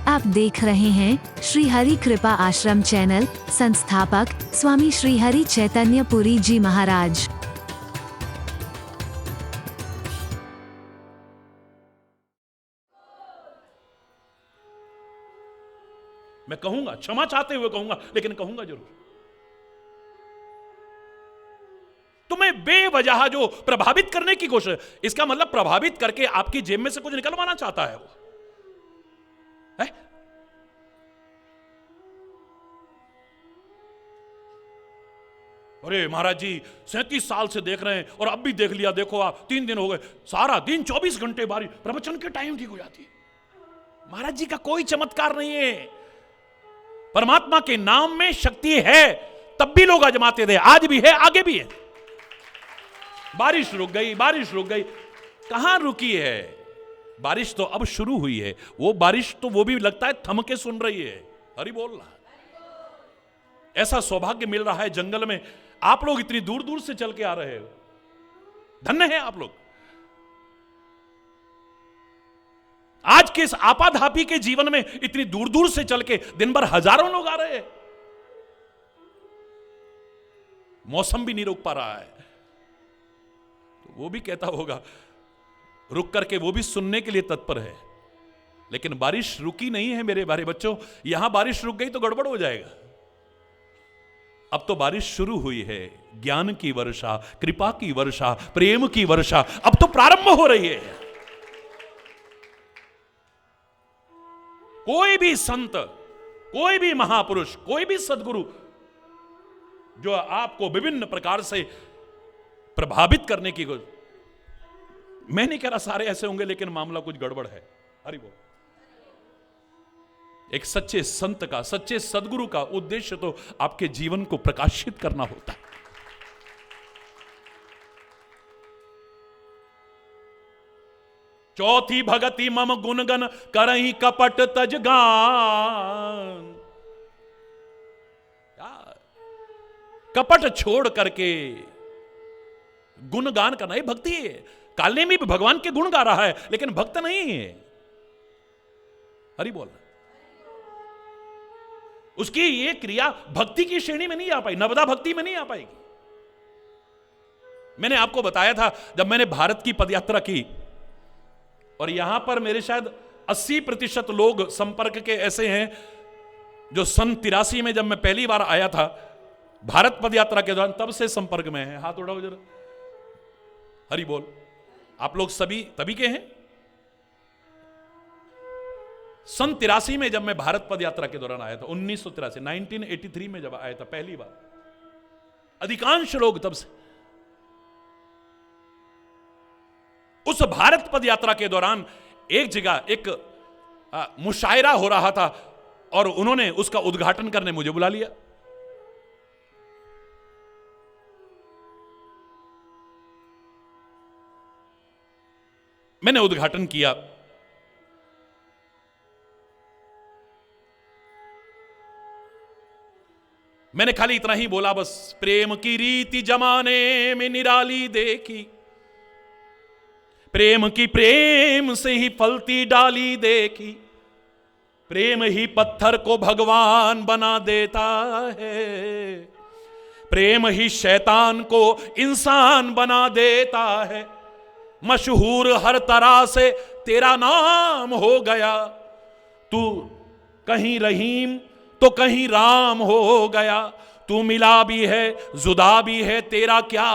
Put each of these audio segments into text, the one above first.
आप देख रहे हैं श्री हरि कृपा आश्रम चैनल। संस्थापक स्वामी श्री हरि चैतन्य पुरी जी महाराज। मैं कहूंगा, क्षमा चाहते हुए कहूंगा, लेकिन कहूंगा जरूर। तुम्हें बेवजह जो प्रभावित करने की कोशिश, इसका मतलब प्रभावित करके आपकी जेब में से कुछ निकलवाना चाहता है वो है? अरे महाराज जी 37 साल से देख रहे हैं और अब भी देख लिया, देखो आप 3 दिन हो गए, सारा दिन 24 घंटे बारिश, प्रवचन के टाइम ठीक हो जाती है। महाराज जी का कोई चमत्कार नहीं है। परमात्मा के नाम में शक्ति है, तब भी लोग आजमाते थे, आज भी है, आगे भी है। बारिश रुक गई, बारिश रुक गई, कहां रुकी है? बारिश तो अब शुरू हुई है। वो बारिश तो वो भी लगता है थम के सुन रही है। हरि बोल रहा है। ऐसा सौभाग्य मिल रहा है जंगल में, आप लोग इतनी दूर दूर से चल के आ रहे हो, धन्य है आप लोग। आज के इस आपाधापी के जीवन में इतनी दूर दूर से चल के दिन भर हजारों लोग आ रहे हैं। मौसम भी नहीं रोक पा रहा है, तो वो भी कहता होगा, रुक करके वो भी सुनने के लिए तत्पर है। लेकिन बारिश रुकी नहीं है मेरे भाई बच्चों। यहां बारिश रुक गई तो गड़बड़ हो जाएगा। अब तो बारिश शुरू हुई है, ज्ञान की वर्षा, कृपा की वर्षा, प्रेम की वर्षा अब तो प्रारंभ हो रही है। कोई भी संत, कोई भी महापुरुष, कोई भी सदगुरु जो आपको विभिन्न प्रकार से प्रभावित करने की कोशिश, मैं नहीं कह रहा सारे ऐसे होंगे, लेकिन मामला कुछ गड़बड़ है। हरि बोल। एक सच्चे संत का, सच्चे सदगुरु का उद्देश्य तो आपके जीवन को प्रकाशित करना होता है। चौथी भगति मम गुणगन करही कपट तजगान। कपट छोड़ करके गुणगान करना ही भक्ति है। काले में भी भगवान के गुण गा रहा है, लेकिन भक्त नहीं है। हरि बोल। उसकी ये क्रिया भक्ति की श्रेणी में नहीं आ पाई, नवदा भक्ति में नहीं आ पाएगी। मैंने आपको बताया था, जब मैंने भारत की पदयात्रा की और यहां पर मेरे शायद 80% लोग संपर्क के ऐसे हैं जो सन 83 में जब मैं पहली बार आया था भारत पदयात्रा के दौरान, तब से संपर्क में है। हाथ उठाओ जरा। हरि बोल। आप लोग सभी तभी के हैं। सन 83 में जब मैं भारत पदयात्रा के दौरान आया था, 1983 में जब आया था पहली बार, अधिकांश लोग तब से उस भारत पदयात्रा के दौरान एक जगह एक मुशायरा हो रहा था और उन्होंने उसका उद्घाटन करने मुझे बुला लिया। मैंने उद्घाटन किया। मैंने खाली इतना ही बोला बस, प्रेम की रीति जमाने में निराली देखी, प्रेम की प्रेम से ही फलती डाली देखी, प्रेम ही पत्थर को भगवान बना देता है, प्रेम ही शैतान को इंसान बना देता है, मशहूर हर तरह से तेरा नाम हो गया, तू कहीं रहीम तो कहीं राम हो गया, तू मिला भी है जुदा भी है तेरा क्या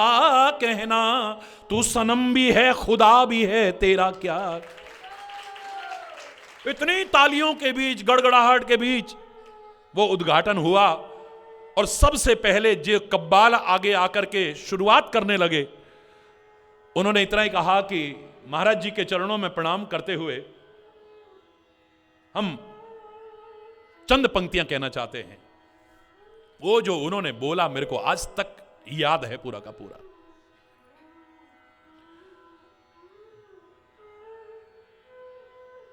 कहना, तू सनम भी है खुदा भी है तेरा क्या। इतनी तालियों के बीच, गड़गड़ाहट के बीच वो उद्घाटन हुआ और सबसे पहले जो कब्बाल आगे आकर के शुरुआत करने लगे, उन्होंने इतना ही कहा कि महाराज जी के चरणों में प्रणाम करते हुए हम चंद पंक्तियां कहना चाहते हैं। वो जो उन्होंने बोला मेरे को आज तक याद है पूरा का पूरा।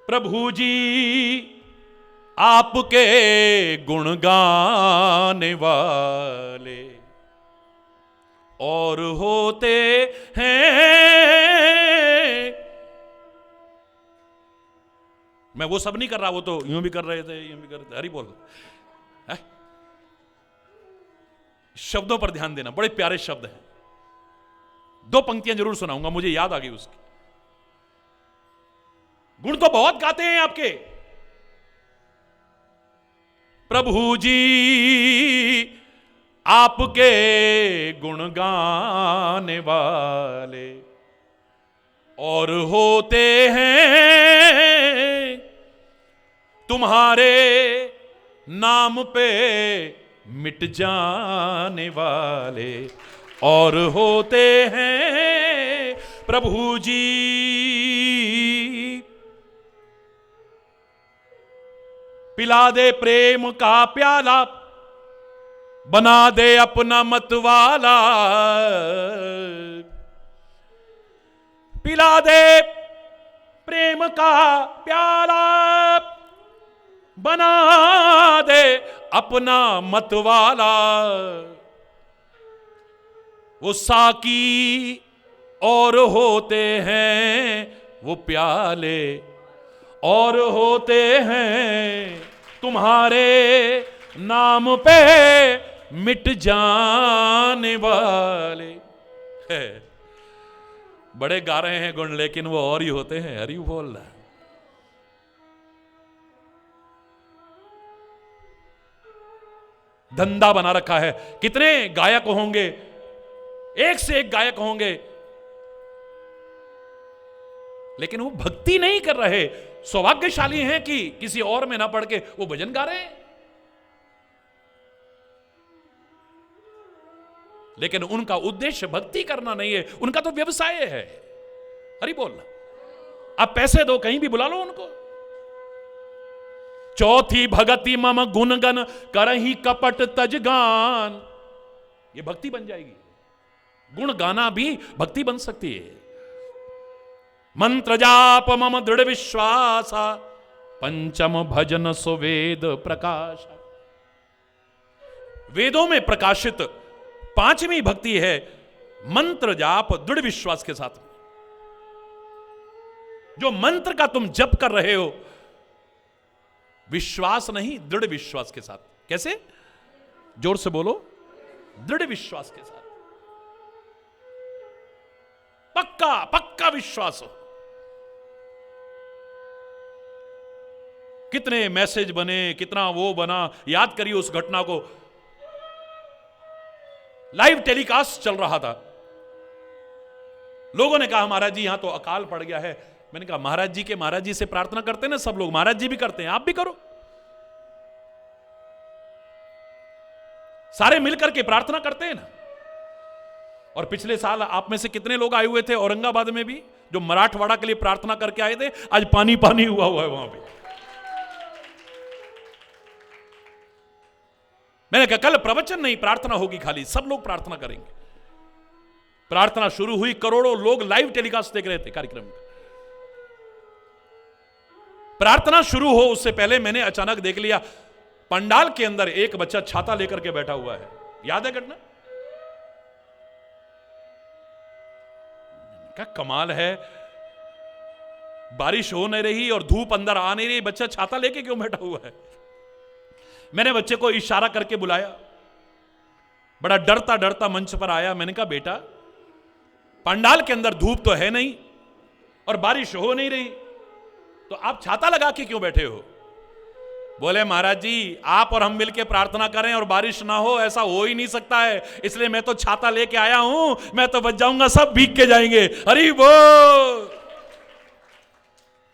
प्रभु जी आपके गुण गाने वाले और होते हैं मैं वो सब नहीं कर रहा, वो तो यूं भी कर रहे थे, यूं भी कर रहे थे। हरि बोल। है? शब्दों पर ध्यान देना, बड़े प्यारे शब्द हैं। 2 पंक्तियां जरूर सुनाऊंगा, मुझे याद आ गई उसकी। गुण तो बहुत गाते हैं आपके प्रभु जी, आपके गुण गाने वाले और होते हैं तुम्हारे नाम पे मिट जाने वाले और होते हैं प्रभु जी। पिला दे प्रेम का प्याला, बना दे अपना मतवाला, पिला दे प्रेम का प्याला, बना दे अपना मतवाला। वो साकी और होते हैं वो प्याले और होते हैं तुम्हारे नाम पे मिट जाने वाले। है बड़े गा रहे हैं गुण, लेकिन वो और ही होते हैं। हरि बोल रहा है। धंधा बना रखा है, कितने गायक होंगे, एक से एक गायक होंगे, लेकिन वो भक्ति नहीं कर रहे। सौभाग्यशाली हैं कि किसी और में ना पड़ के वो भजन गा रहे हैं, लेकिन उनका उद्देश्य भक्ति करना नहीं है, उनका तो व्यवसाय है। हरि बोल। अब पैसे दो, कहीं भी बुला लो उनको। चौथी भगति मम गुणगन करही कपट तजगान, ये भक्ति बन जाएगी। गुण गाना भी भक्ति बन सकती है। मंत्र जाप मम दृढ़ विश्वास, पंचम भजन सुवेद प्रकाश। वेदों में प्रकाशित 5वीं भक्ति है मंत्र जाप दृढ़ विश्वास के साथ। जो मंत्र का तुम जप कर रहे हो, विश्वास नहीं, दृढ़ विश्वास के साथ। कैसे? जोर से बोलो, दृढ़ विश्वास के साथ। पक्का पक्का विश्वास हो। कितने मैसेज बने, कितना वो बना, याद करिए उस घटना को। लाइव टेलीकास्ट चल रहा था, लोगों ने कहा महाराज जी यहां तो अकाल पड़ गया है। मैंने कहा महाराज जी से प्रार्थना करते हैं ना सब लोग, महाराज जी भी करते हैं, आप भी करो, सारे मिलकर के प्रार्थना करते हैं ना। और पिछले साल आप में से कितने लोग आए हुए थे औरंगाबाद में भी, जो मराठवाड़ा के लिए प्रार्थना करके आए थे? आज पानी पानी हुआ है वहां पे। मैंने कहा कल प्रवचन नहीं, प्रार्थना होगी खाली, सब लोग प्रार्थना करेंगे। प्रार्थना शुरू हुई, करोड़ों लोग लाइव टेलीकास्ट देख रहे थे कार्यक्रम में। प्रार्थना शुरू हो उससे पहले मैंने अचानक देख लिया पंडाल के अंदर एक बच्चा छाता लेकर के बैठा हुआ है। याद है घटना? क्या कमाल है, बारिश हो नहीं रही और धूप अंदर आ नहीं रही, बच्चा छाता लेके क्यों बैठा हुआ है? मैंने बच्चे को इशारा करके बुलाया, बड़ा डरता डरता मंच पर आया। मैंने कहा बेटा, पंडाल के अंदर धूप तो है नहीं और बारिश हो नहीं रही, तो आप छाता लगा के क्यों बैठे हो? बोले महाराज जी आप और हम मिलके प्रार्थना करें और बारिश ना हो, ऐसा हो ही नहीं सकता है, इसलिए मैं तो छाता लेके आया हूं, मैं तो बच जाऊंगा, सब भीग के जाएंगे। हरि बोल।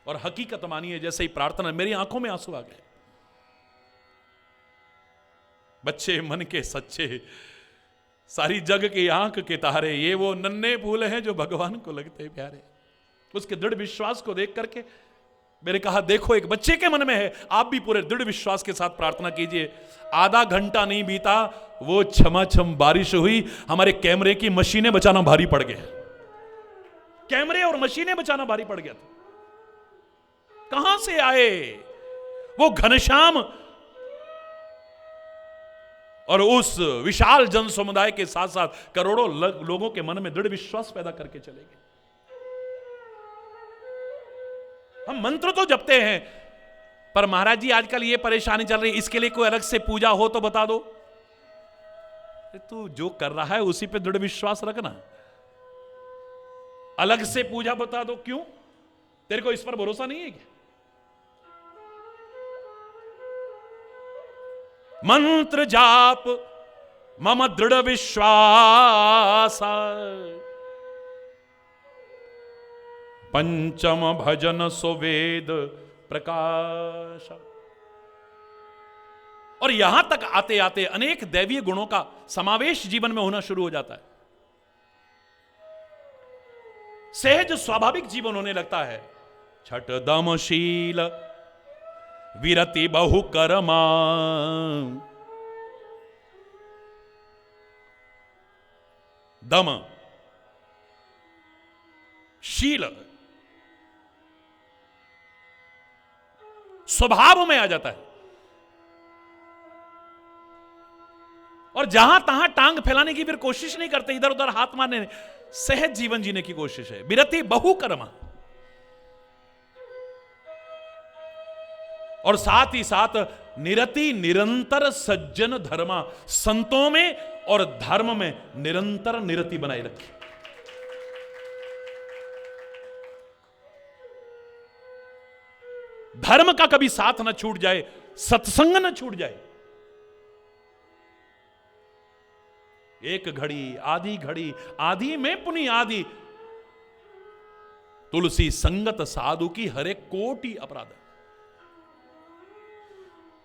और हकीकत मानिए, जैसे ही प्रार्थना, मेरी आंखों में आंसू आ गए। बच्चे मन के सच्चे, सारी जग की आंख के तारे, ये वो नन्हे फूल हैं जो भगवान को लगते प्यारे। उसके दृढ़ विश्वास को देख करके मैंने कहा देखो एक बच्चे के मन में है, आप भी पूरे दृढ़ विश्वास के साथ प्रार्थना कीजिए। आधा घंटा नहीं बीता, वो छमाछम बारिश हुई। हमारे कैमरे की मशीनें बचाना भारी पड़ गया, कैमरे और मशीनें बचाना भारी पड़ गया था। कहां से आए वो घनश्याम और उस विशाल जन समुदाय के साथ साथ करोड़ों लोगों के मन में दृढ़ विश्वास पैदा करके चले गए। हम मंत्र तो जपते हैं, पर महाराज जी आजकल ये परेशानी चल रही, इसके लिए कोई अलग से पूजा हो तो बता दो। तू जो कर रहा है उसी पे दृढ़ विश्वास रखना, अलग से पूजा बता दो क्यों? तेरे को इस पर भरोसा नहीं है क्या? मंत्र जाप मम दृढ़ विश्वास, पंचम भजन सुवेद प्रकाश। और यहां तक आते आते अनेक दैवीय गुणों का समावेश जीवन में होना शुरू हो जाता है। सहज स्वाभाविक जीवन होने लगता है। छठ दमशील विरति बहु कर्मा, दम शील स्वभाव में आ जाता है, और जहां तहां टांग फैलाने की फिर कोशिश नहीं करते, इधर उधर हाथ मारने, सहज जीवन जीने की कोशिश है। विरति बहु कर्मा, और साथ ही साथ निरति निरंतर सज्जन धर्मा, संतों में और धर्म में निरंतर निरति बनाए रखी। धर्म का कभी साथ न छूट जाए, सत्संग न छूट जाए। एक घड़ी आधी में पुनि आदि, तुलसी संगत साधु की हरे कोटि अपराध।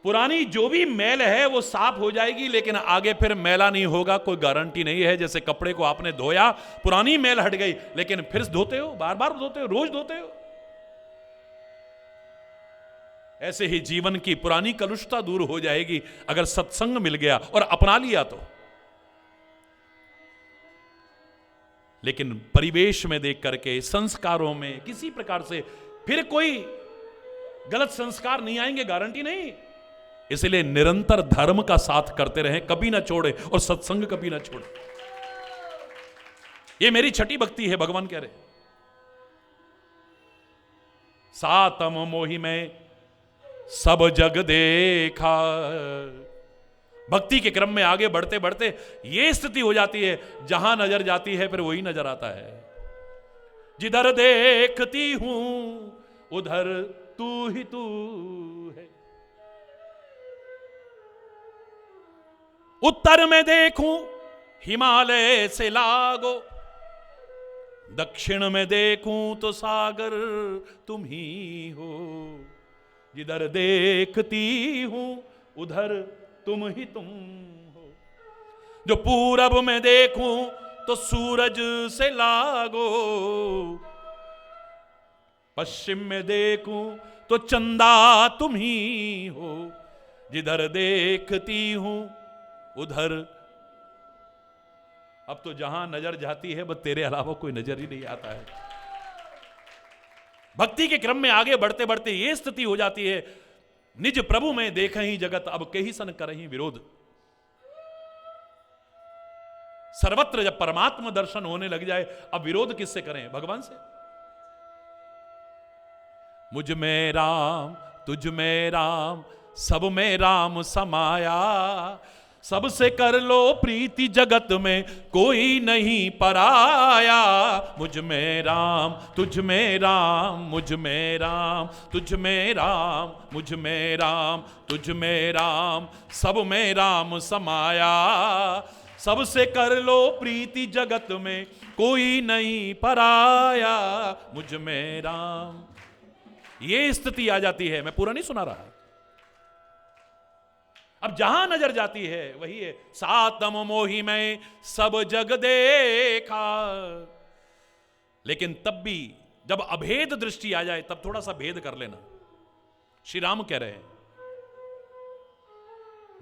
पुरानी जो भी मैल है वो साफ हो जाएगी, लेकिन आगे फिर मैला नहीं होगा, कोई गारंटी नहीं है। जैसे कपड़े को आपने धोया, पुरानी मैल हट गई, लेकिन फिर धोते हो, बार बार धोते हो, रोज धोते हो। ऐसे ही जीवन की पुरानी कलुषता दूर हो जाएगी अगर सत्संग मिल गया और अपना लिया तो। लेकिन परिवेश में देख करके, संस्कारों में किसी प्रकार से फिर कोई गलत संस्कार नहीं आएंगे, गारंटी नहीं। इसलिए निरंतर धर्म का साथ करते रहें, कभी ना छोड़े, और सत्संग कभी ना छोड़े। ये मेरी छठी भक्ति है। भगवान कह रहे, सातम मोहि में सब जग देखा। भक्ति के क्रम में आगे बढ़ते बढ़ते ये स्थिति हो जाती है, जहां नजर जाती है फिर वही नजर आता है। जिधर देखती हूं उधर तू ही तू है। उत्तर में देखूं हिमालय से लागो, दक्षिण में देखूं तो सागर तुम ही हो। जिधर देखती हूं उधर तुम ही तुम हो। जो पूरब में देखूं तो सूरज से लागो, पश्चिम में देखूं तो चंदा तुम ही हो। जिधर देखती हूं उधर, अब तो जहां नजर जाती है बस तेरे अलावा कोई नजर ही नहीं आता है। भक्ति के क्रम में आगे बढ़ते बढ़ते ये स्थिति हो जाती है, निज प्रभु में देख ही जगत अब कहीं सन करही विरोध। सर्वत्र जब परमात्मा दर्शन होने लग जाए, अब विरोध किससे करें? भगवान से। मुझ में राम तुझ में राम सब में राम समाया, सबसे कर लो प्रीति जगत में कोई नहीं पराया। मुझ में राम तुझ में राम मुझ में राम तुझ में राम मुझ में राम तुझ में राम सब में राम समाया। सबसे कर लो प्रीति जगत में कोई नहीं पराया। मुझ में राम, ये स्थिति आ जाती है। मैं पूरा नहीं सुना रहा। अब जहां नजर जाती है वही है। सातम मोहि में सब जग देखा। लेकिन तब भी जब अभेद दृष्टि आ जाए तब थोड़ा सा भेद कर लेना। श्री राम कह रहे हैं,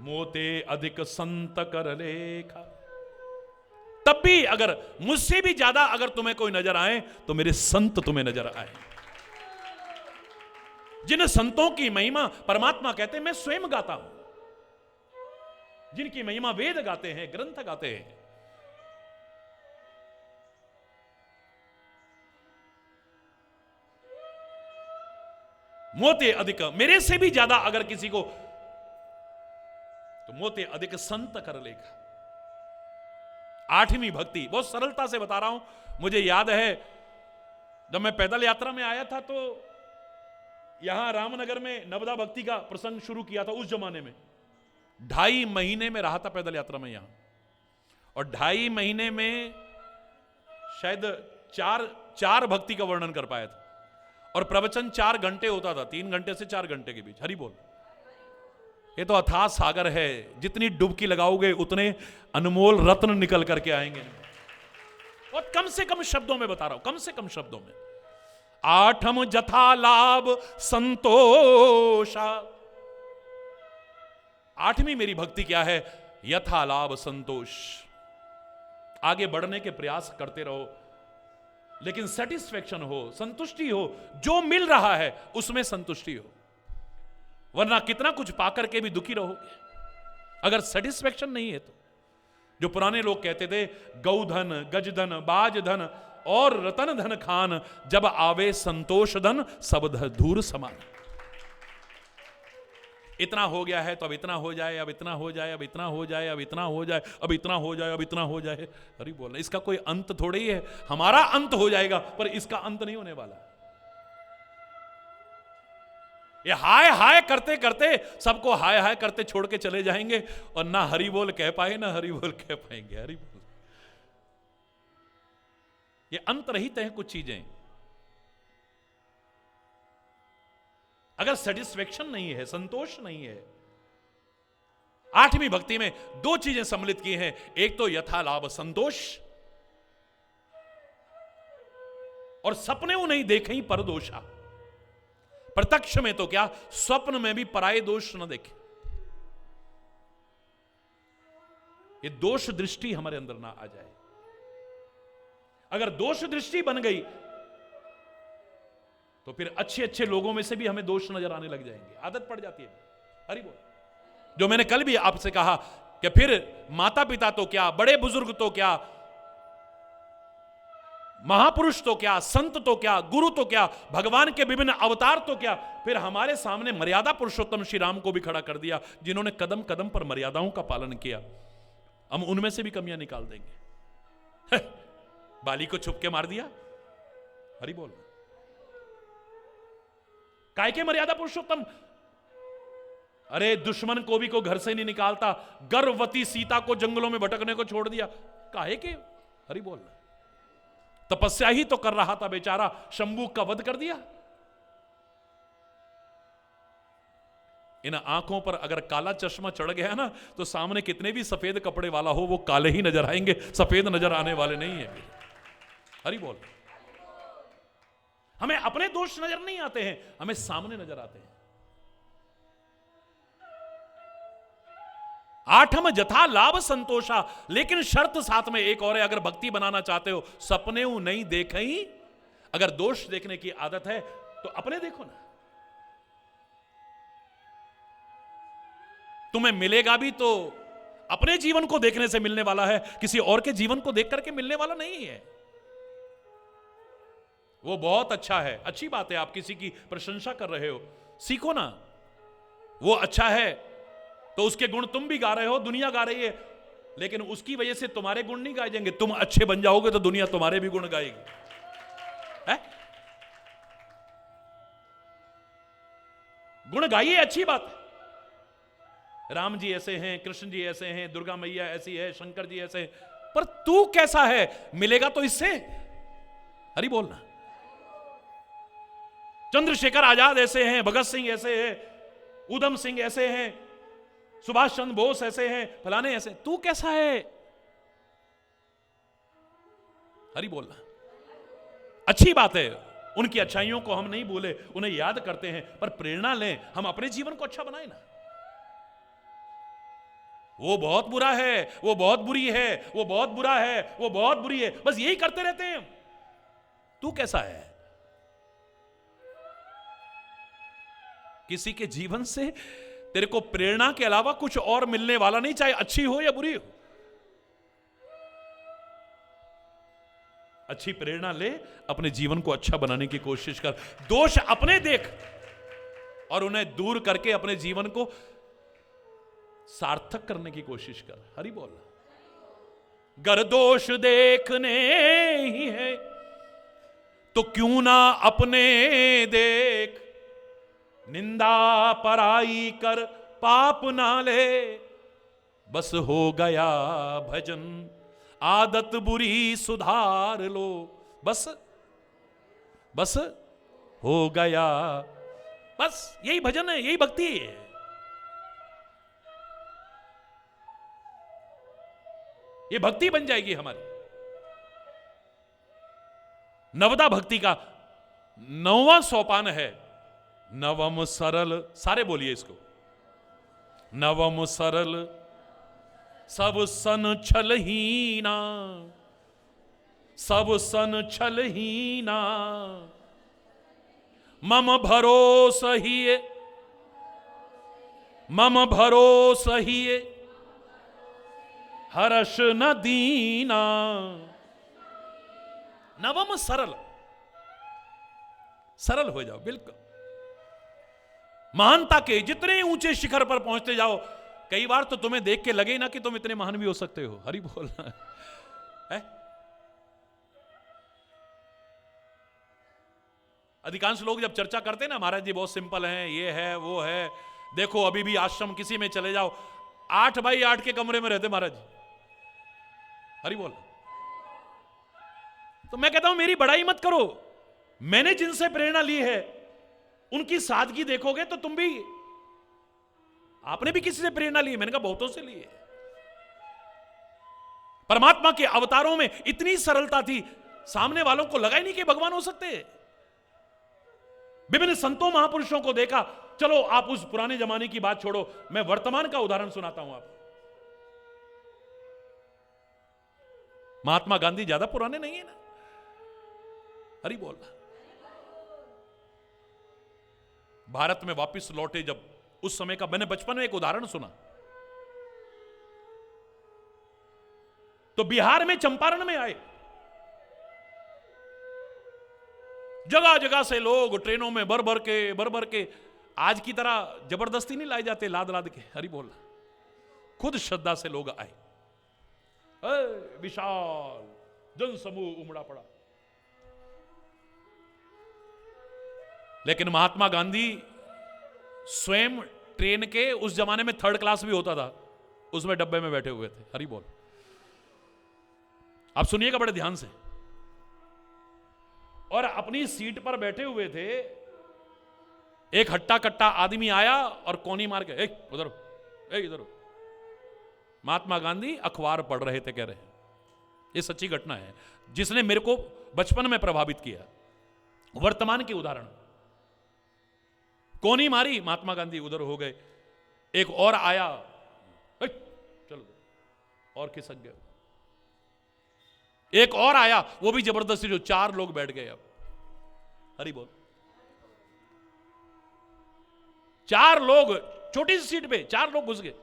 मोते अधिक संत कर लेखा। तब भी अगर मुझसे भी ज्यादा अगर तुम्हें कोई नजर आए तो मेरे संत तुम्हें नजर आए। जिन संतों की महिमा परमात्मा कहते हैं मैं स्वयं गाता हूं, जिनकी महिमा वेद गाते हैं, ग्रंथ गाते हैं। मोते अधिक, मेरे से भी ज्यादा अगर किसी को, तो मोते अधिक संत कर लेगा। आठवीं भक्ति, बहुत सरलता से बता रहा हूं। मुझे याद है जब मैं पैदल यात्रा में आया था, तो यहां रामनगर में नवदा भक्ति का प्रसंग शुरू किया था। उस जमाने में 2.5 महीने में रहा था पैदल यात्रा में यहां, और 2.5 महीने में शायद चार भक्ति का वर्णन कर पाया था, और प्रवचन 4 घंटे होता था, 3 घंटे से 4 घंटे के बीच। हरि बोल। ये तो अथाह सागर है, जितनी डुबकी लगाओगे उतने अनमोल रत्न निकल करके आएंगे। और कम से कम शब्दों में बता रहा हूं, कम से कम शब्दों में। आठम जथा लाभ संतोषा, 8वीं मेरी भक्ति क्या है? यथा लाभ संतोष। आगे बढ़ने के प्रयास करते रहो, लेकिन सेटिस्फेक्शन हो, संतुष्टि हो, जो मिल रहा है उसमें संतुष्टि हो, वरना कितना कुछ पाकर के भी दुखी रहोगे अगर सेटिस्फेक्शन नहीं है तो। जो पुराने लोग कहते थे, गौधन गजधन बाजधन और रतन धन खान, जब आवे संतोष धन सब धूर समान। इतना हो गया है तो अब इतना हो जाए, अब इतना हो जाए, अब इतना हो जाए, अब इतना हो जाए, अब इतना हो जाए, अब इतना हो जाए। अरे बोल, इसका कोई अंत थोड़ी है। हमारा अंत हो जाएगा पर इसका अंत नहीं होने वाला। ये हाय हाय करते करते सबको हाय हाय करते छोड़ के चले जाएंगे, और ना हरि बोल कह पाए ना हरि बोल कह पाएंगे। हरि बोल, ये अंत रहित है कुछ चीजें। अगर सेटिस्फेक्शन नहीं है, संतोष नहीं है। 8वीं भक्ति में 2 चीजें सम्मिलित की हैं, एक तो यथा लाभ संतोष, और सपने वो नहीं देखे ही पर दोषा। प्रत्यक्ष में तो क्या, स्वप्न में भी पराये दोष न देखे। ये दोष दृष्टि हमारे अंदर ना आ जाए। अगर दोष दृष्टि बन गई तो फिर अच्छे अच्छे लोगों में से भी हमें दोष नजर आने लग जाएंगे, आदत पड़ जाती है। हरि बोल। जो मैंने कल भी आपसे कहा कि फिर माता पिता तो क्या, बड़े बुजुर्ग तो क्या, महापुरुष तो क्या, संत तो क्या, गुरु तो क्या, भगवान के विभिन्न अवतार तो क्या, फिर हमारे सामने मर्यादा पुरुषोत्तम श्री राम को भी खड़ा कर दिया, जिन्होंने कदम कदम पर मर्यादाओं का पालन किया। हम उनमें से भी कमियां निकाल देंगे। बाली को छुप के मार दिया। हरि बोल। काय के मर्यादा पुरुषोत्तम? अरे दुश्मन को भी को घर से नहीं निकालता, गर्भवती सीता को जंगलों में भटकने को छोड़ दिया। काहे के? हरि बोल। तपस्या ही तो कर रहा था बेचारा, शंभू का वध कर दिया। इन आंखों पर अगर काला चश्मा चढ़ गया ना, तो सामने कितने भी सफेद कपड़े वाला हो, वो काले ही नजर आएंगे, सफेद नजर आने वाले नहीं है। हरि बोल। हमें अपने दोष नजर नहीं आते हैं, हमें सामने नजर आते हैं। 8 जथा लाभ संतोषा, लेकिन शर्त साथ में एक और है। अगर भक्ति बनाना चाहते हो, सपने नहीं देखे ही। अगर दोष देखने की आदत है तो अपने देखो ना। तुम्हें मिलेगा भी तो अपने जीवन को देखने से मिलने वाला है, किसी और के जीवन को देख करके मिलने वाला नहीं है। वो बहुत अच्छा है, अच्छी बात है, आप किसी की प्रशंसा कर रहे हो, सीखो ना। वो अच्छा है तो उसके गुण तुम भी गा रहे हो, दुनिया गा रही है, लेकिन उसकी वजह से तुम्हारे गुण नहीं गाए जाएंगे। तुम अच्छे बन जाओगे तो दुनिया तुम्हारे भी गुण गाएगी। है? गुण गाइए, अच्छी बात है। राम जी ऐसे हैं, कृष्ण जी ऐसे हैं, दुर्गा मैया ऐसी है, शंकर जी ऐसे हैं, पर तू कैसा है? मिलेगा तो इससे। हरि बोलना। चंद्रशेखर आजाद ऐसे हैं, भगत सिंह ऐसे हैं, उधम सिंह ऐसे हैं, सुभाष चंद्र बोस ऐसे हैं, फलाने ऐसे। तू कैसा है? हरि बोलना। अच्छी बात है, उनकी अच्छाइयों को हम नहीं भूले, उन्हें याद करते हैं, पर प्रेरणा लें, हम अपने जीवन को अच्छा बनाए ना। वो बहुत बुरा है, वो बहुत बुरी है, वो बहुत बुरा है, वो बहुत बुरी है, बस यही करते रहते हैं। तू कैसा है? किसी के जीवन से तेरे को प्रेरणा के अलावा कुछ और मिलने वाला नहीं, चाहे अच्छी हो या बुरी हो। अच्छी प्रेरणा ले, अपने जीवन को अच्छा बनाने की कोशिश कर। दोष अपने देख, और उन्हें दूर करके अपने जीवन को सार्थक करने की कोशिश कर। हरि बोल। गर दोष देखने ही है तो क्यों ना अपने देख, निंदा पराई कर पाप ना ले, बस हो गया भजन आदत बुरी सुधार लो, बस बस हो गया। बस यही भजन है, यही भक्ति है। ये भक्ति बन जाएगी हमारी। नवदा भक्ति का 9वां सोपान है नवम सरल। सारे बोलिए इसको। नवम सरल सब सन छलहीना, सब सन छलहीना, मम भरोस हिए, मम भरोस हिए, हर्ष न दीना। नवम सरल, सरल हो जाओ बिल्कुल। महानता के जितने ऊंचे शिखर पर पहुंचते जाओ, कई बार तो तुम्हें देख के लगे ना कि तुम इतने महान भी हो सकते हो। हरि बोल है। अधिकांश लोग जब चर्चा करते हैं ना, महाराज जी बहुत सिंपल हैं, ये है वो है, देखो अभी भी आश्रम किसी में चले जाओ 8 बाई 8 के कमरे में रहते महाराज जी। हरि बोल। तो मैं कहता हूं मेरी बड़ाई मत करो, मैंने जिनसे प्रेरणा ली है उनकी सादगी देखोगे तो तुम भी, आपने भी किसी से प्रेरणा ली है? मैंने कहा बहुतों से ली है। परमात्मा के अवतारों में इतनी सरलता थी, सामने वालों को लगा ही नहीं कि भगवान हो सकते। विभिन्न संतों महापुरुषों को देखा। चलो आप उस पुराने जमाने की बात छोड़ो, मैं वर्तमान का उदाहरण सुनाता हूं आपको। महात्मा गांधी ज्यादा पुराने नहीं है ना। हरि बोल। भारत में वापस लौटे जब, उस समय का मैंने बचपन में एक उदाहरण सुना। तो बिहार में चंपारण में आए, जगह जगह से लोग ट्रेनों में भर भर के आज की तरह जबरदस्ती नहीं लाए जाते, लाद लाद के। हरि बोल। खुद श्रद्धा से लोग आए, विशाल जन समूह उमड़ा पड़ा। लेकिन महात्मा गांधी स्वयं ट्रेन के, उस जमाने में 3rd क्लास भी होता था, उसमें डब्बे में बैठे हुए थे। हरि बोल। आप सुनिएगा बड़े ध्यान से। और अपनी सीट पर बैठे हुए थे, एक हट्टा कट्टा आदमी आया और कोनी मार के, उधर इधर। महात्मा गांधी अखबार पढ़ रहे थे, कह रहे हैं ये सच्ची घटना है जिसने मेरे को बचपन में प्रभावित किया। वर्तमान के उदाहरण, कोनी मारी, महात्मा गांधी उधर हो गए। एक और आया, चलो, और खिसक गए। एक और आया, वो भी जबरदस्ती, जो 4 लोग बैठ गए। अब हरि बोल। 4 लोग, छोटी सी सीट पे 4 लोग घुस गए।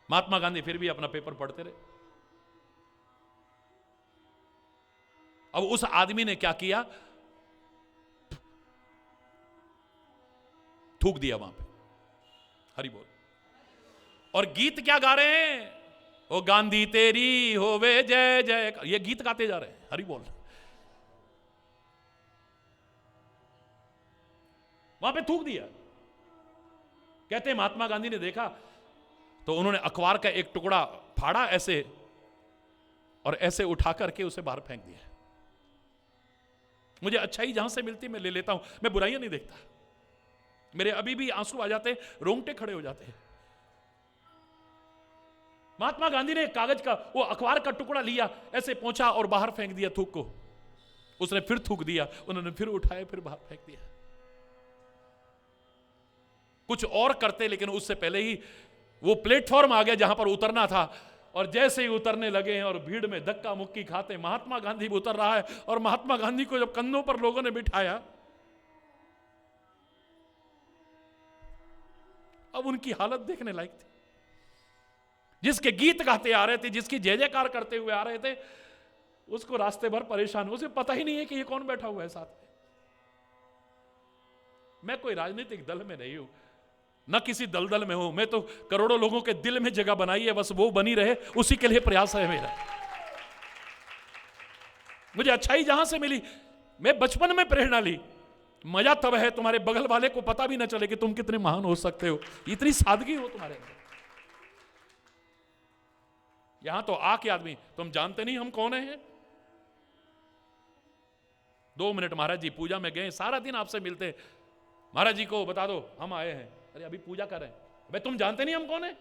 महात्मा गांधी फिर भी अपना पेपर पढ़ते रहे। अब उस आदमी ने क्या किया, थूक दिया वहां पे। हरि बोल। और गीत क्या गा रहे हैं, ओ गांधी तेरी होवे जय जय, ये गीत गाते जा रहे हैं। हरि बोल। वहां पे थूक दिया। कहते हैं महात्मा गांधी ने देखा तो उन्होंने अखबार का एक टुकड़ा फाड़ा ऐसे, और ऐसे उठा करके उसे बाहर फेंक दिया। मुझे अच्छाई जहां से मिलती मैं ले लेता हूं, मैं बुराइयां नहीं देखता। मेरे अभी भी आंसू आ जाते हैं, रोंगटे खड़े हो जाते हैं। महात्मा गांधी ने कागज का, वो अखबार का टुकड़ा लिया, ऐसे पहुंचा और बाहर फेंक दिया थूक को। उसने फिर थूक दिया, उन्होंने फिर उठाया, फिर बाहर फेंक दिया। कुछ और करते, लेकिन उससे पहले ही वो प्लेटफॉर्म आ गया जहां पर उतरना था। और जैसे ही उतरने लगे हैं और भीड़ में धक्का मुक्की खाते, महात्मा गांधी भी उतर रहा है। और महात्मा गांधी को जब कंधों पर लोगों ने बिठाया, अब उनकी हालत देखने लायक थी। जिसके गीत गाते आ रहे थे, जिसकी जय जयकार करते हुए आ रहे थे, उसको रास्ते भर परेशान, उसे पता ही नहीं है कि ये कौन बैठा हुआ है साथ में। मैं कोई राजनीतिक दल में नहीं हूं, न किसी दलदल में हूं। मैं तो करोड़ों लोगों के दिल में जगह बनाई है, बस वो बनी रहे, उसी के लिए प्रयास है मेरा। मुझे अच्छाई जहां से मिली, मैं बचपन में प्रेरणा ली। मजा तब है तुम्हारे बगल वाले को पता भी ना चले कि तुम कितने महान हो सकते हो, इतनी सादगी हो तुम्हारे अंदर। यहां तो आके आदमी, तुम जानते नहीं हम कौन हैं। 2 मिनट महाराज जी पूजा में गए, सारा दिन आपसे मिलते, महाराज जी को बता दो हम आए हैं। अरे अभी पूजा कर रहे हैं, भाई तुम जानते नहीं हम कौन है।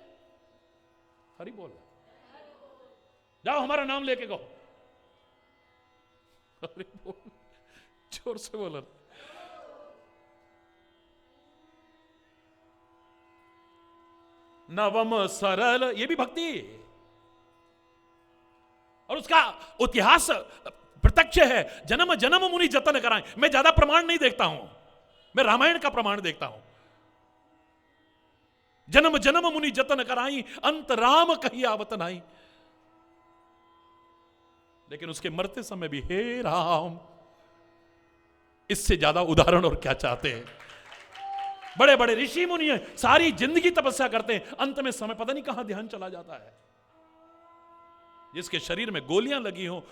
हरी बोल, जाओ हमारा नाम लेके कहो। हरी बोल, जोर से बोलो। नवम सरल, ये भी भक्ति है और उसका इतिहास प्रत्यक्ष है। जन्म जन्म मुनि जतन कराएं। मैं ज्यादा प्रमाण नहीं देखता हूं, मैं रामायण का प्रमाण देखता हूं। जन्म जन्म मुनि जतन कराई, अंत राम कही आवत नाही। लेकिन उसके मरते समय भी हे राम, इससे ज्यादा उदाहरण और क्या चाहते हैं। बड़े बड़े ऋषि मुनि हैं, सारी जिंदगी तपस्या करते हैं, अंत में समय पता नहीं कहां ध्यान चला जाता है। जिसके शरीर में गोलियां लगी हो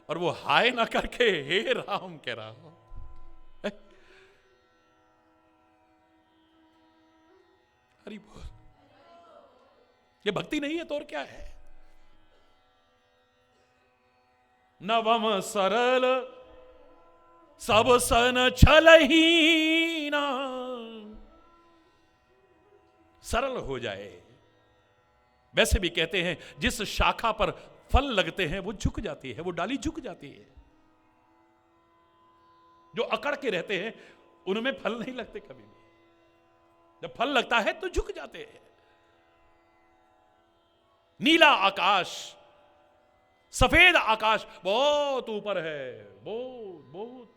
और वो हाय ना करके हे राम कह रहा हो, हरि बोल। ये भक्ति नहीं है तो और क्या है। नवम सरल सब सन छलहीना, सरल हो जाए। वैसे भी कहते हैं जिस शाखा पर फल लगते हैं वो झुक जाती है, वो डाली झुक जाती है। जो अकड़ के रहते हैं उनमें फल नहीं लगते कभी भी, जब फल लगता है तो झुक जाते हैं। नीला आकाश, सफेद आकाश बहुत ऊपर है, बहुत बहुत,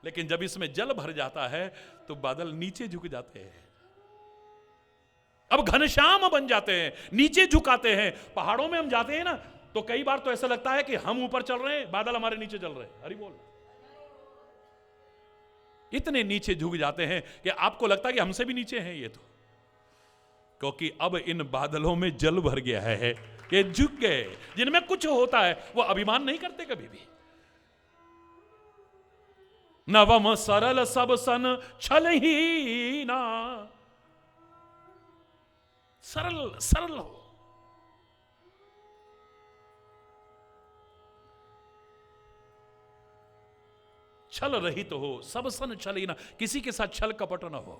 लेकिन जब इसमें जल भर जाता है तो बादल नीचे झुक जाते हैं। अब घनश्याम बन जाते हैं, नीचे झुकाते हैं। पहाड़ों में हम जाते हैं ना तो कई बार तो ऐसा लगता है कि हम ऊपर चल रहे हैं, बादल हमारे नीचे चल रहे हैं। हरि बोल। इतने नीचे झुक जाते हैं कि आपको लगता है कि हमसे भी नीचे हैं ये तो, क्योंकि अब इन बादलों में जल भर गया है, ये झुक गए। जिनमें कुछ होता है वो अभिमान नहीं करते कभी भी। नवम सरल सब सन छलहीना, सरल सरल हो। छल रहित तो हो, सब सन छलहीना, किसी के साथ छल कपट न हो,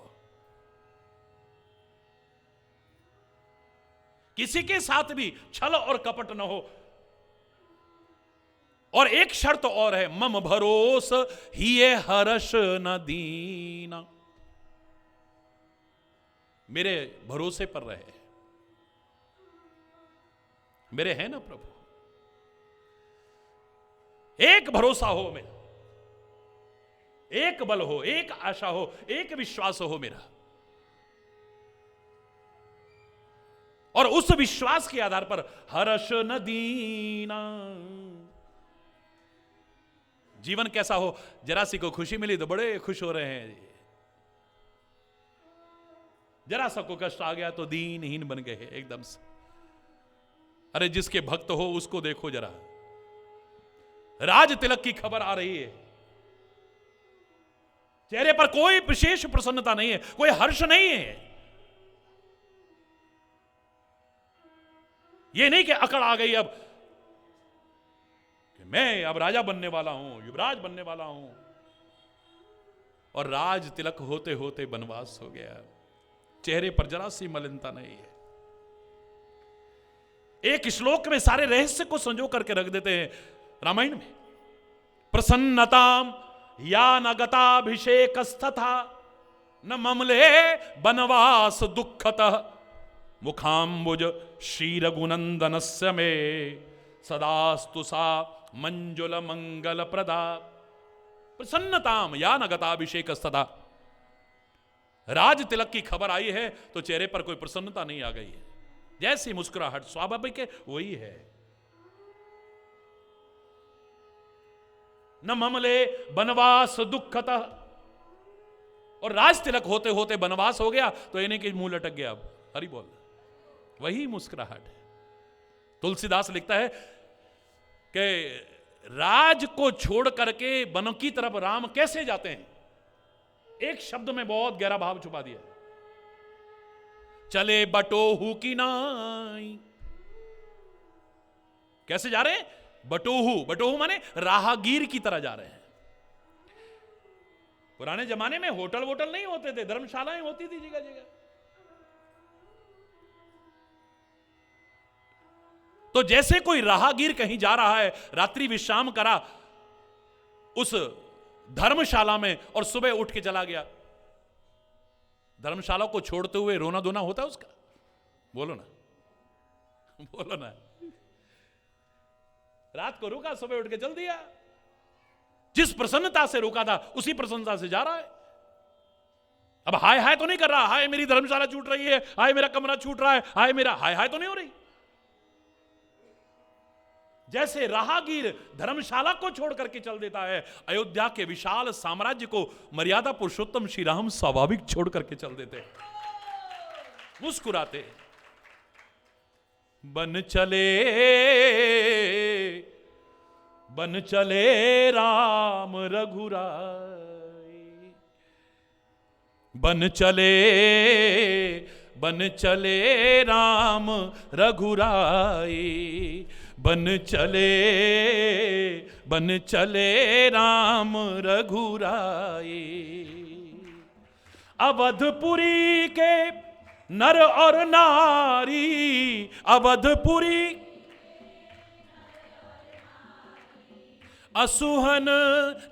किसी के साथ भी छल और कपट न हो। और एक शर्त और है, मम भरोस हिये हर्ष न दीना, मेरे भरोसे पर रहे, मेरे हैं ना प्रभु। एक भरोसा हो मेरा, एक बल हो, एक आशा हो, एक विश्वास हो मेरा, और उस विश्वास के आधार पर हर्ष न दीना। जीवन कैसा हो, जरा सी को खुशी मिली तो बड़े खुश हो रहे हैं, जरा सा को कष्ट आ गया तो दीनहीन बन गए एकदम से। अरे जिसके भक्त हो उसको देखो जरा, राज तिलक की खबर आ रही है, चेहरे पर कोई विशेष प्रसन्नता नहीं है, कोई हर्ष नहीं है। ये नहीं कि अकड़ आ गई अब कि मैं अब राजा बनने वाला हूं, युवराज बनने वाला हूं, और राज तिलक होते होते वनवास हो गया, चेहरे पर जरा सी मलिनता नहीं है। एक श्लोक में सारे रहस्य को संजो करके रख देते हैं रामायण में। प्रसन्नताम या न गताभिषेकस्तथा न ममले वनवास दुःखतः मुखाम्बुज क्षीरगुनंदनस्य मे सदास्तु सा मंजुल मंगल प्रदा। प्रसन्नताम या न गताभिषेकस्तथा, राज तिलक की खबर आई है तो चेहरे पर कोई प्रसन्नता नहीं आ गई है, जैसी मुस्कुराहट स्वाभाविक है वही है। न ममले वनवास दुःखतः, और राज तिलक होते होते वनवास हो गया तो इन्हें के मुंह लटक गया। अब हरि बोल, वही मुस्कुराहट है। तुलसीदास लिखता है कि राज को छोड़ करके वन की तरफ राम कैसे जाते हैं। एक शब्द में बहुत गहरा भाव छुपा दिया, चले बटोहू की नाई। कैसे जा रहे हैं? बटोहू, बटोहू माने राहगीर की तरह जा रहे हैं। पुराने जमाने में होटल वोटल नहीं होते थे, धर्मशालाएं होती थी जगह जगह। तो जैसे कोई राहगीर कहीं जा रहा है, रात्रि विश्राम करा उस धर्मशाला में और सुबह उठ के चला गया। धर्मशाला को छोड़ते हुए रोना धोना होता है उसका? बोलो ना, बोलो ना। रात को रुका, सुबह उठ के चल दिया। जिस प्रसन्नता से रुका था उसी प्रसन्नता से जा रहा है। अब हाय हाय तो नहीं कर रहा, हाय मेरी धर्मशाला छूट रही है, हाय मेरा कमरा छूट रहा है, हाय मेरा, हाय हाय तो नहीं हो रही। जैसे राहगीर धर्मशाला को छोड़ करके चल देता है, अयोध्या के विशाल साम्राज्य को मर्यादा पुरुषोत्तम श्री राम स्वाभाविक छोड़ करके चल देते, मुस्कुराते। बन चले राम रघुराई, बन चले राम रघुराई, बन चले राम रघुराई। अवधपुरी के नर और नारी, अवधपुरी असुहन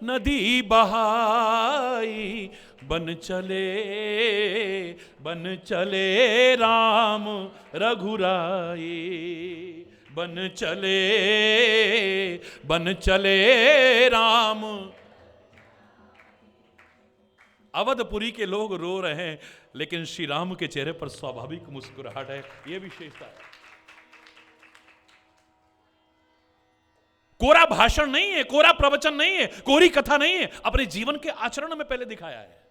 नदी बहाई, बन चले राम रघुराई, बन चले राम। अवधपुरी के लोग रो रहे हैं, लेकिन श्री राम के चेहरे पर स्वाभाविक मुस्कुराहट है। यह विशेषता है। कोरा भाषण नहीं है, कोरा प्रवचन नहीं है, कोरी कथा नहीं है, अपने जीवन के आचरण में पहले दिखाया है।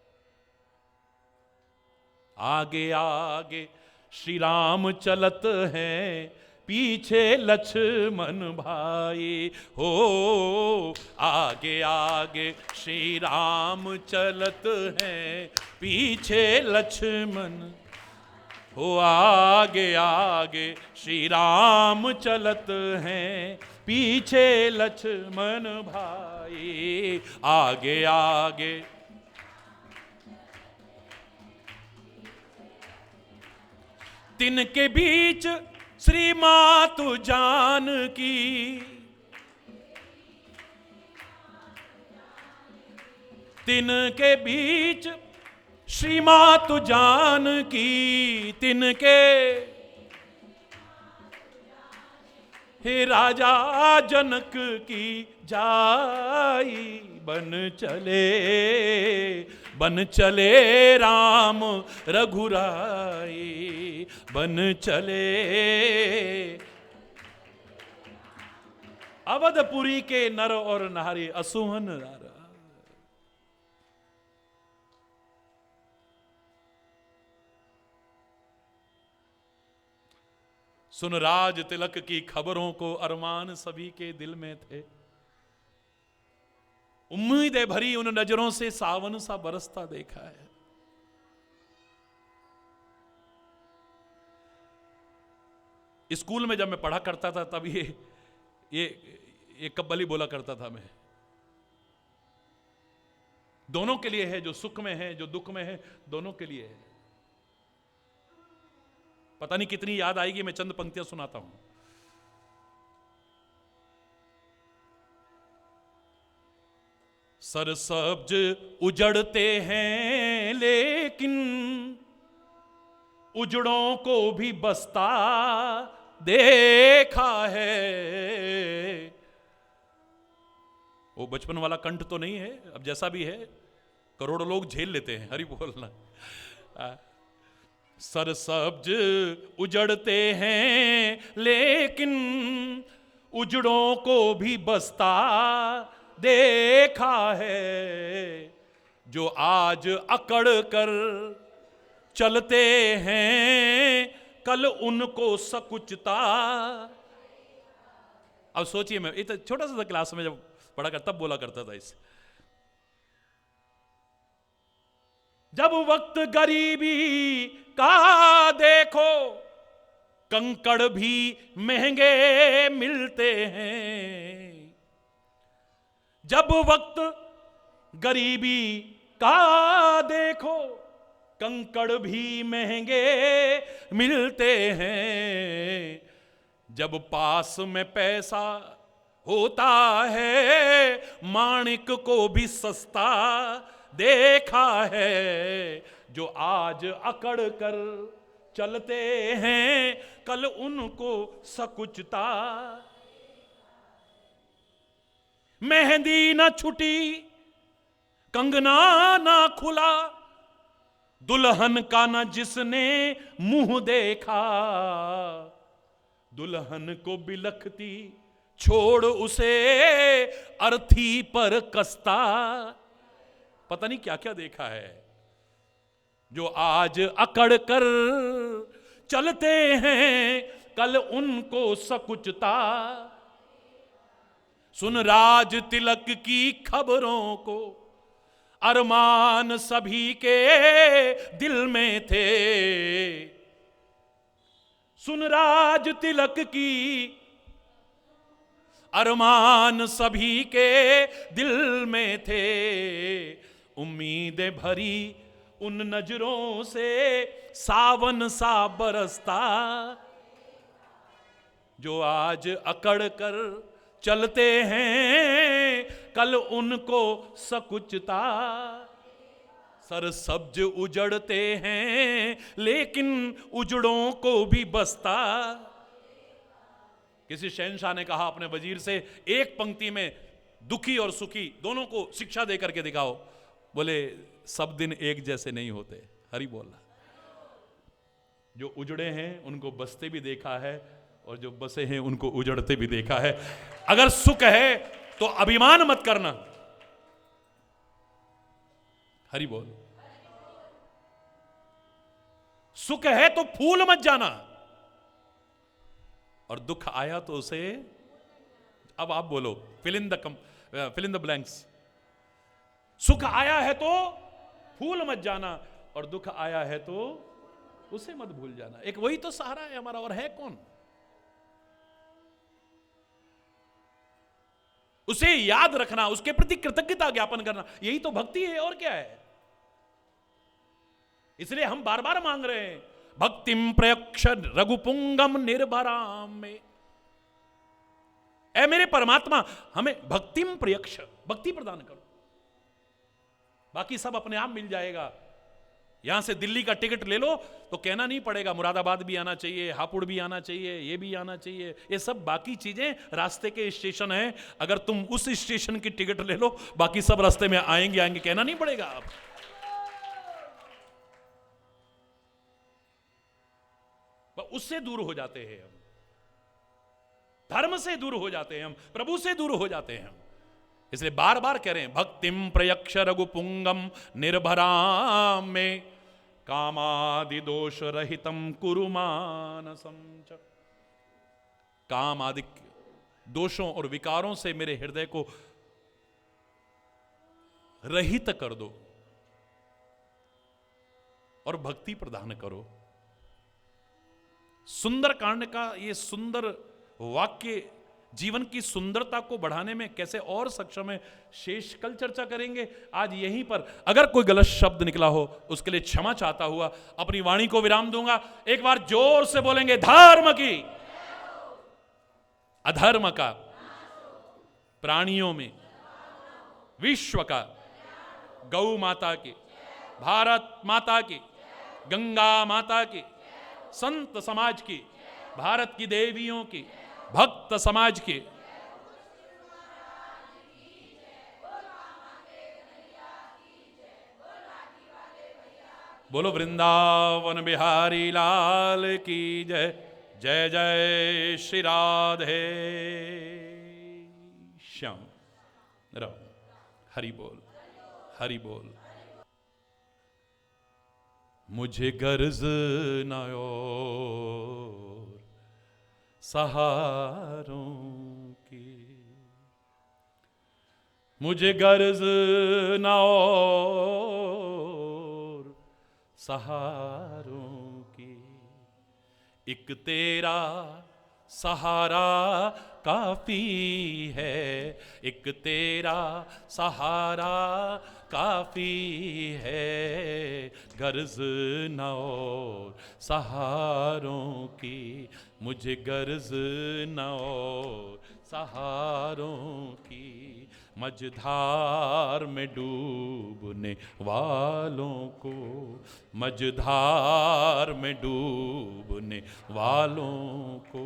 आगे आगे श्री राम चलत हैं, पीछे लक्ष्मण भाई हो। आगे आगे श्री राम चलत हैं, पीछे लक्ष्मण हो। आगे आगे श्री राम चलत हैं, पीछे लक्ष्मण भाई। आगे आगे तिनके बीच श्री मातु जानकी, तिनके बीच श्री मातु जानकी, तिनके हे राजा जनक की जाई। बन चले राम रघुराई, बन चले। अवधपुरी के नर और नारी असुहन नारा। सुन राज तिलक की खबरों को अरमान सभी के दिल में थे। उम्मीदें भरी उन नजरों से सावन सा बरसता देखा है। स्कूल में जब मैं पढ़ा करता था तब ये कव्वाली बोला करता था मैं। दोनों के लिए है, जो सुख में है, जो दुख में है, दोनों के लिए है। पता नहीं कितनी याद आएगी, मैं चंद पंक्तियां सुनाता हूं। सरसब्ज उजड़ते हैं लेकिन उजड़ों को भी बसता देखा है। वो बचपन वाला कंठ तो नहीं है, अब जैसा भी है करोड़ों लोग झेल लेते हैं। हरि बोलना। सरसब्ज उजड़ते हैं लेकिन उजड़ों को भी बसता देखा है। जो आज अकड़ कर चलते हैं कल उनको सकुचता। अब सोचिए, मैं इतना छोटा सा क्लास में जब पढ़ा कर तब बोला करता था इसे, जब वक्त गरीबी का देखो कंकड़ भी महंगे मिलते हैं। जब वक्त गरीबी का देखो कंकड़ भी महंगे मिलते हैं। जब पास में पैसा होता है माणिक को भी सस्ता देखा है। जो आज अकड़ कर चलते हैं कल उनको सकुचता। मेहंदी न छुटी कंगना ना खुला दुल्हन का न जिसने मुंह देखा। दुल्हन को बिलखती छोड़ उसे अर्थी पर कसता। पता नहीं क्या क्या देखा है। जो आज अकड़ कर चलते हैं कल उनको सकुचता। सुन राज तिलक की खबरों को अरमान सभी के दिल में थे। सुन राज तिलक की अरमान सभी के दिल में थे। उम्मीदें भरी उन नजरों से सावन सा बरसता। जो आज अकड़ कर चलते हैं कल उनको सकुचता। सर सब्ज उजड़ते हैं लेकिन उजड़ों को भी बसता। किसी शहंशाह ने कहा अपने वजीर से, एक पंक्ति में दुखी और सुखी दोनों को शिक्षा दे करके दिखाओ। बोले सब दिन एक जैसे नहीं होते। हरि बोला। जो उजड़े हैं उनको बसते भी देखा है और जो बसे हैं उनको उजड़ते भी देखा है। अगर सुख है तो अभिमान मत करना। हरि बोल। सुख है तो फूल मत जाना और दुख आया तो उसे, अब आप बोलो, फिल इन द ब्लैंक्स। सुख आया है तो फूल मत जाना और दुख आया है तो उसे मत भूल जाना। एक वही तो सहारा है हमारा, और है कौन? उसे याद रखना, उसके प्रति कृतज्ञता ज्ञापन करना, यही तो भक्ति है। और क्या है? इसलिए हम बार बार मांग रहे हैं, भक्तिम प्रयक्ष रघुपुंगम निर्भराम में। ऐ मेरे परमात्मा, हमें भक्तिम प्रयक्ष, भक्ति प्रदान करो। बाकी सब अपने आप मिल जाएगा। यहां से दिल्ली का टिकट ले लो तो कहना नहीं पड़ेगा, मुरादाबाद भी आना चाहिए, हापुड़ भी आना चाहिए, ये भी आना चाहिए। ये सब बाकी चीजें रास्ते के स्टेशन हैं। अगर तुम उस स्टेशन की टिकट ले लो, बाकी सब रास्ते में आएंगे, कहना नहीं पड़ेगा। आप उससे दूर हो जाते हैं हम, धर्म से दूर हो जाते हैं हम, प्रभु से दूर हो जाते हैं हम। इसलिए बार बार कह रहे हैं, भक्तिम प्रयक्ष रघुपुंगम निर्भराम में कामादि दोष रहितम कुरु मानसम च। काम आदि दोषों और विकारों से मेरे हृदय को रहित कर दो और भक्ति प्रदान करो। सुंदर कांड का ये सुंदर वाक्य जीवन की सुंदरता को बढ़ाने में कैसे और सक्षम है, शेष कल चर्चा करेंगे। आज यहीं पर अगर कोई गलत शब्द निकला हो उसके लिए क्षमा चाहता हुआ अपनी वाणी को विराम दूंगा। एक बार जोर से बोलेंगे, धर्म की अधर्म का, प्राणियों में विश्व का, गौ माता की, भारत माता की, गंगा माता की, संत समाज की, भारत की देवियों की, भक्त समाज की। बोलो वृंदावन बिहारी लाल की जय। जय जय श्री राधे श्याम राम। हरि बोल, हरि बोल, मुझे गर्ज न और सहारों की, मुझे गर्ज न और सहारों की, एक तेरा सहारा काफी है, एक तेरा सहारा काफी है, गर्ज न और सहारों की, मुझे गर्ज न और सहारों की, मझधार में डूबने वालों को, मझधार में डूबने वालों को,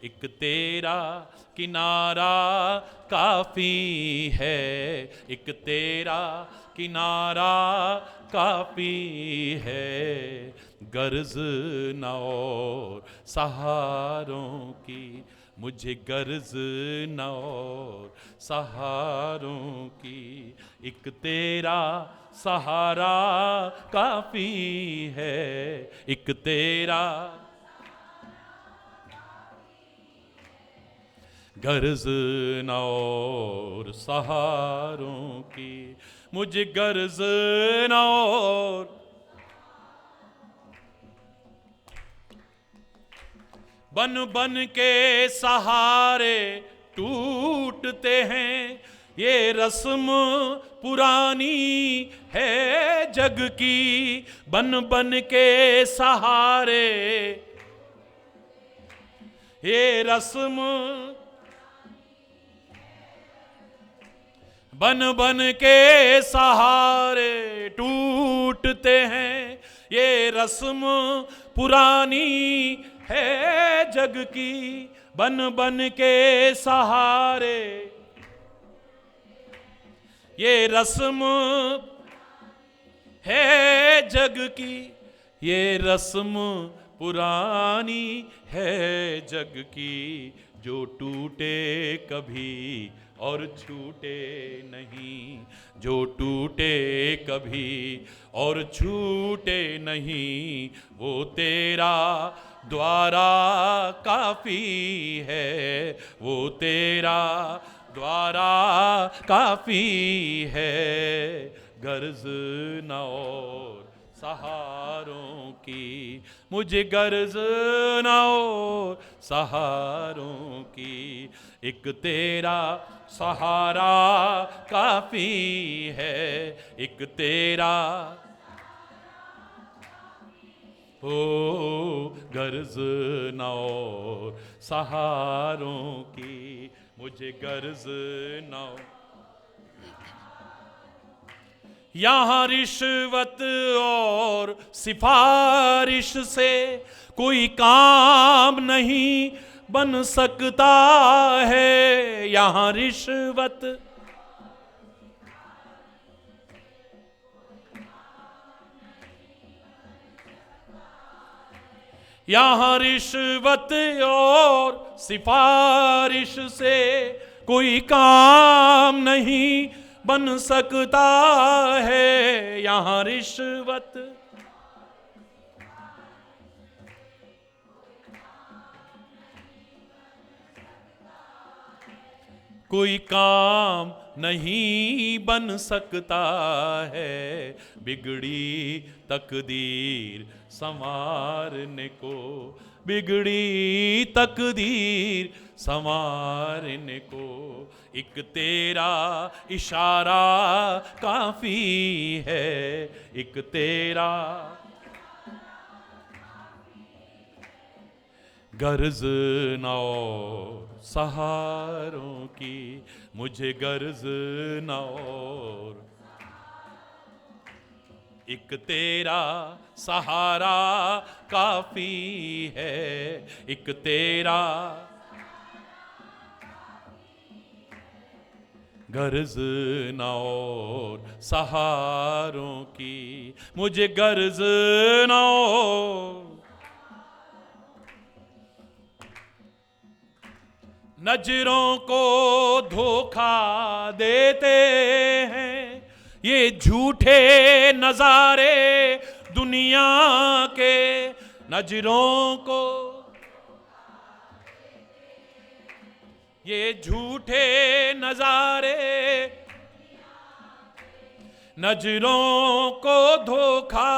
एक तेरा किनारा काफी है, एक तेरा किनारा काफी है, गर्ज न और सहारों की, मुझे गर्ज न और सहारों की, एक तेरा सहारा काफी है, एक तेरा गर्ज न और सहारों की, मुझे गर्ज न और बन बन के सहारे टूटते हैं, ये रस्म पुरानी है जग की, बन बन के सहारे ये रस्म बन बन के सहारे टूटते हैं, ये रस्म पुरानी है जग की, बन बन के सहारे ये रस्म है जग की, ये रस्म पुरानी है जग की, जो टूटे कभी और छूटे नहीं, जो टूटे कभी और छूटे नहीं, वो तेरा द्वारा काफी है, वो तेरा द्वारा काफी है, गर्ज न और सहारों की, मुझे गर्ज न और सहारों की, एक तेरा सहारा काफी है, एक तेरा ओ गर्ज न और सहारों की, मुझे गर्ज न और यहाँ रिश्वत और सिफारिश से कोई काम नहीं बन सकता है, यहाँ रिश्वत यहाँ रिश्वत और सिफारिश से कोई काम नहीं बन सकता है, यहाँ रिश्वत कोई काम नहीं बन सकता है, बिगड़ी तकदीर संवारने को, बिगड़ी तकदीर संवारने को, एक तेरा इशारा काफी है, एक तेरा गर्ज न और सहारों की, मुझे गर्ज न और एक तेरा सहारा काफी है, एक तेरा गर्ज न और सहारों की, मुझे गर्ज न और नजरों को धोखा देते हैं ये झूठे नजारे दुनिया के नजरों को, ये झूठे नजारे नजरों को धोखा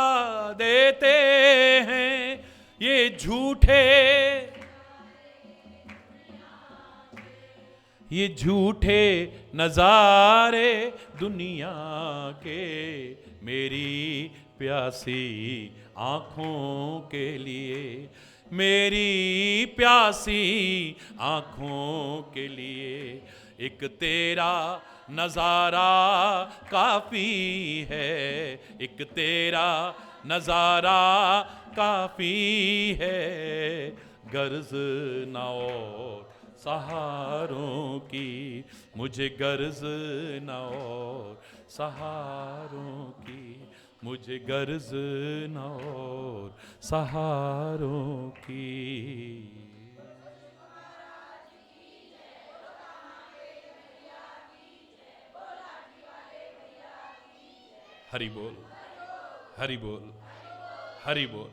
देते हैं, ये झूठे नजारे दुनिया के मेरी प्यासी आंखों के लिए, मेरी प्यासी आंखों के लिए एक तेरा नजारा काफी है, एक तेरा नजारा काफी है, गर्ज ना और सहारों की, मुझे गर्ज न और सहारों की, मुझे गर्ज न और सहारों की। हरि बोल, हरि बोल, हरि बोल।